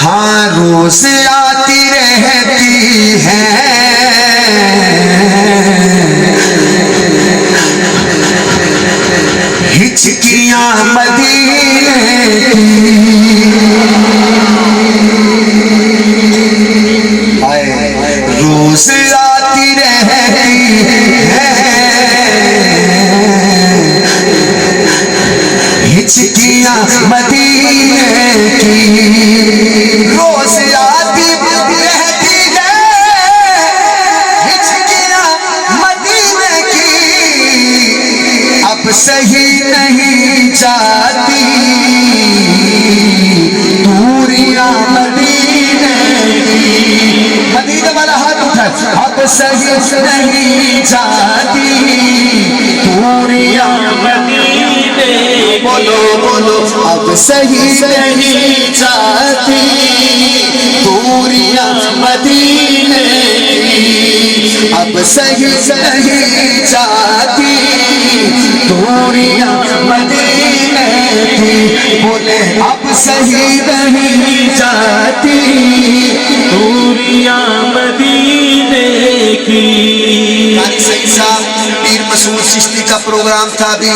ہاں روز آتی رہتی ہیں ہچکیاں مدینے کی، روز آتی رہتی ہیں ہچکیاں مدینے کی، روز آتی رہتی ہے ہچکیاں مدینے کی، اب صحیح نہیں جاتی دوریاں مدینے کی، مدینے والا ہاتھ اٹھا، اب صحیح نہیں جاتی دوریاں مدینے، بولو بولو، اب صحیح نہیں جاتی دوریاں مدینے کی، اب صحیح نہیں جاتی دوریاں مدینے کی، بولے اب صحیح نہیں جاتی دوریاں مدینے کی۔ قاری سعید صاحب پیر مسعود چشتی کا پروگرام تھا ابھی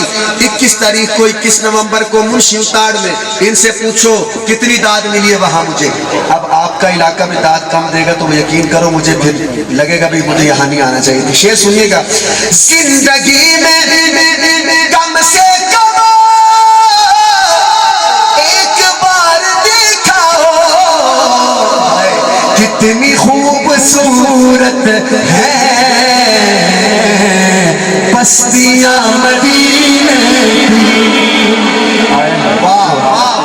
21 تاریخ کو، 21 نومبر کو منشی اتاڑ میں، ان سے پوچھو کتنی داد ملی ہے وہاں مجھے۔ اب آپ کا علاقہ میں داد کم دے گا تو یقین کرو مجھے پھر لگے گا بھی مجھے یہاں نہیں آنا چاہیے تھی۔ شعر سنیے گا، زندگی میں کم سے کم ایک بار دیکھا ہو کتنی خوبصورت ہے بستیاں مدینے کی۔ واہ واہ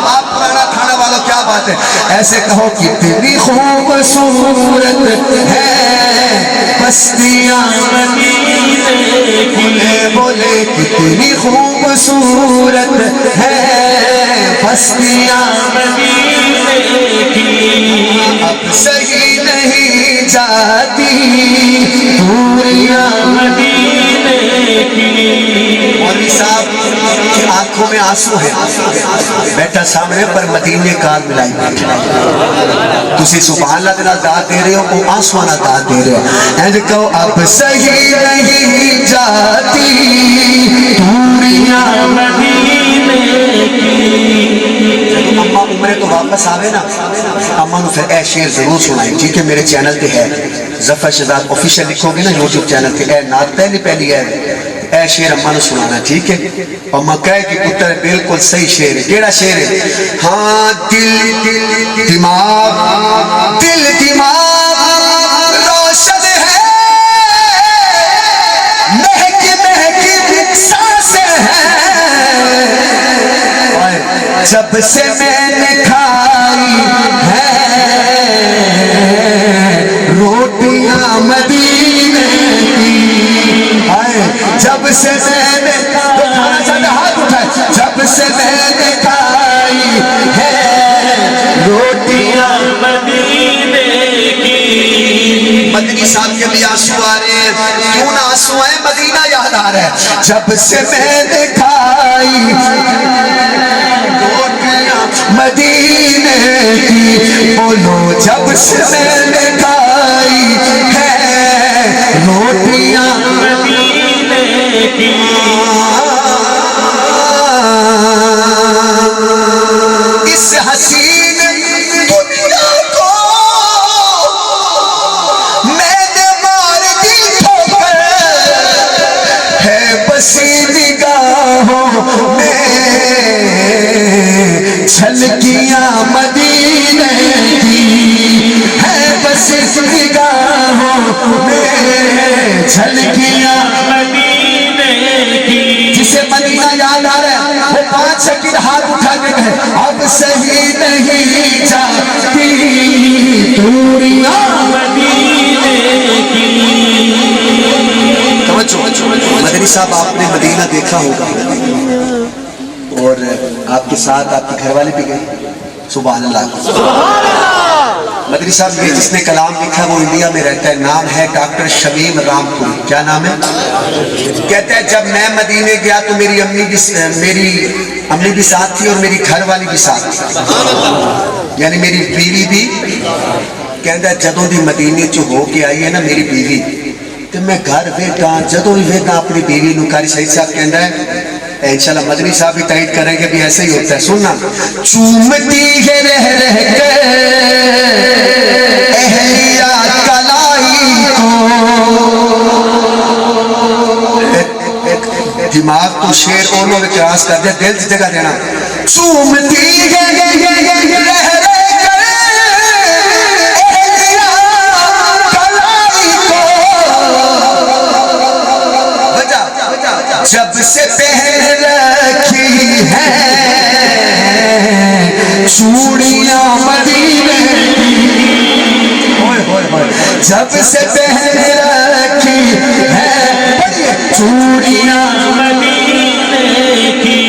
واہ، پرانا کھانا والوں کیا بات ہے، ایسے کہو کتنی خوبصورت ہے بستیاں مدینے کی، بولے کتنی خوبصورت ہے بستیاں مدینے کی، اب صحیح نہیں جاتی دوریاں مدینے کی۔ مولوی صاحب کی آنکھوں میں آنسو ہے، بیٹا سامنے پر مدینے کال ملائی بیٹھے، تسی سبحان اللہ دینا داد دے رہے ہو، وہ آنسو آنا داد دے رہے ہو، اینج کہو اب صحیح نہیں جاتی دوریاں مدینے کی۔ جب اماں عمرے تو واپس آوے نا، اماں نو پھر اے شعر ضرور سنائیں، ٹھیک ہے؟ میرے چینل تے ہے، ظفر شہزاد آفیشیل لکھو گے نا یوٹیوب چینل تے، اے نعت پہلی پہلی ہے، اے شعر اماں نو سنانا، ٹھیک ہے؟ اماں کہے کہ پتر بالکل صحیح شعر ہے، کیڑا شعر ہے؟ ہاں دل دماغ دل دماغ روشن ہے، مہک مہک سانسیں ہیں، جب سے میں نے کھائی ہے روٹیاں مدینے کی، جب سے میں نے کھانا چاہتا ہاتھ اٹھائے، جب سے میں نے کھائی ہے روٹیاں مدینے کی۔ مدنی صاحب کے بھی آنسو آ رہے ہیں، کیوں نہ آنسو آئے، مدینہ یاد آ رہا ہے، جب سے میں نے کھائی روٹیاں مدینے کی، بولو جب سے میں نے کھائی ہے روٹیاں مدینے کی۔ اس حسین دنیا کو میں نے مار دی ٹھوکر، ہے بسی نگاہوں میں چھلکیاں مدینے کی، ہے بسی نگاہوں میں چھلکیاں مدینے کی۔ جسے مدینہ یاد آ رہا ہے وہ 5 سیکنڈ ہاتھ اٹھا کے کہے اب صحیح نہیں جاتی دوریاں مدینے کی۔ مدنی صاحب آپ نے مدینہ دیکھا ہوگا اور آپ کے ساتھ آپ کے گھر والے بھی گئے، سبحان اللہ، مدنی صاحب یہ جس نے کلام لکھا وہ انڈیا میں رہتا ہے, نام ہے ڈاکٹر شمیم رام پوری. کیا نام ہے؟ کہتا ہے جب میں مدینے گیا تو میری امی بھی ساتھ تھی اور میری گھر والی بھی ساتھ تھی, یعنی میری بیوی بھی. کہتا ہے جدوں دی مدینے چ ہو کے آئی ہے نا میری بیوی, تو میں گھر ویٹا جدوں ہی ویٹا اپنی بیوی نو. قاری شہید صاحب کہتا ہے انشاءاللہ مدنی صاحب بھی تائید کریں گے بھی ایسے ہی ہوتا ہے. سننا, چومتی ہے رہ کر اہلیہ کلائی کو, دماغ تو شیر اونوں وچ راس کر دے, دل دی جگہ دینا. چومتی ہے رہ جب سے پہن رکھی ہے چوڑیاں مدینے کی, جب سے پہن رکھی ہے چوڑیاں مدینے کی.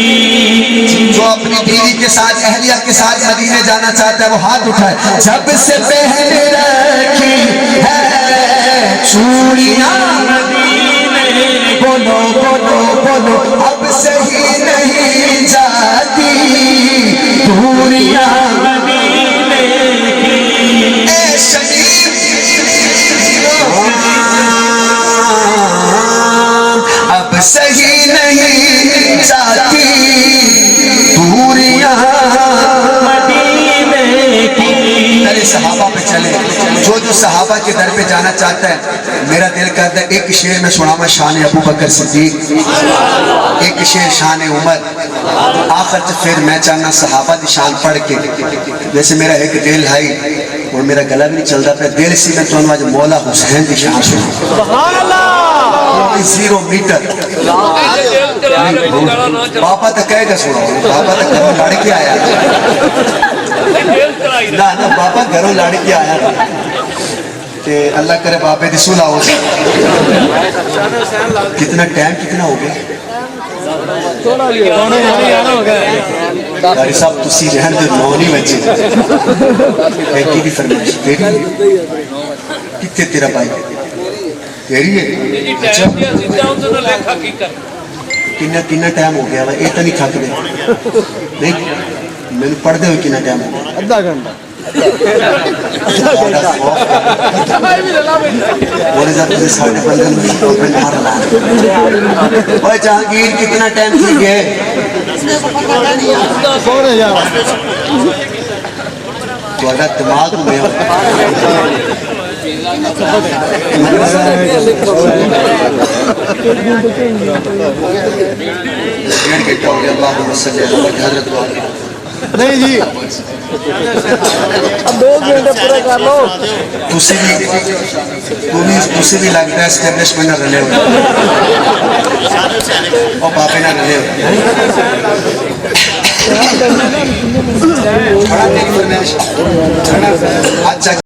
جو اپنی بیوی کے ساتھ اہلیہ کے ساتھ مدینے جانا چاہتا ہے وہ ہاتھ اٹھائے. جب سے پہن رکھی ہے چوڑیاں بولو بولو بولو اب صحیح نہیں جاتی دوریاں مدینے کی. اے شریف اب صحیح نہیں جاتی دوریاں مدینے کی. میرے صحابہ پہ چلے, جو صحابہ کے در پہ جانا چاہتا ہے میرا دل کرتا ہے ایک شعر میں سناواں شان ابو بکر صدیق, ایک شعر شان عمر, آخر پھر میں چاہنا صحابہ دی شان پڑھ کے. جیسے میرا ایک دل ہے اور میرا گلا بھی نہیں چلتا پہ دل سی میں تو آج مولا حسین دی شان سنا. سبحان اللہ, 0 میٹر. پاپا تو کہے گا سنا, پاپا تو گھروں لڑ کے آیا نا, پاپا گھروں لڑ کے آیا کہ اللہ کرے بابے دی صلح ہو. کتنا ٹائم کتنا ہو گیا قاری صاحب تسی رہن دے 9 نہیں بجے. ایک کی فرمائش تیری کتنے تیرا بھائی تیری ہے؟ اچھا کنا ٹائم ہو گیا یہ تو نہیں تھک دے نہیں میں نے پڑھ دے ہوئے کنا ٹائم ہو گیا آدھا گھنٹہ. جہانگیر کتنا ٹائم تھی گئے دماغ میں نہیں جی اب 2 گھنٹے پورا کر لو. تسی بھی لگتا ہے اسٹیبلشمنٹ نہ رلے ہوئے اور باپے نہ رلے ہوئے.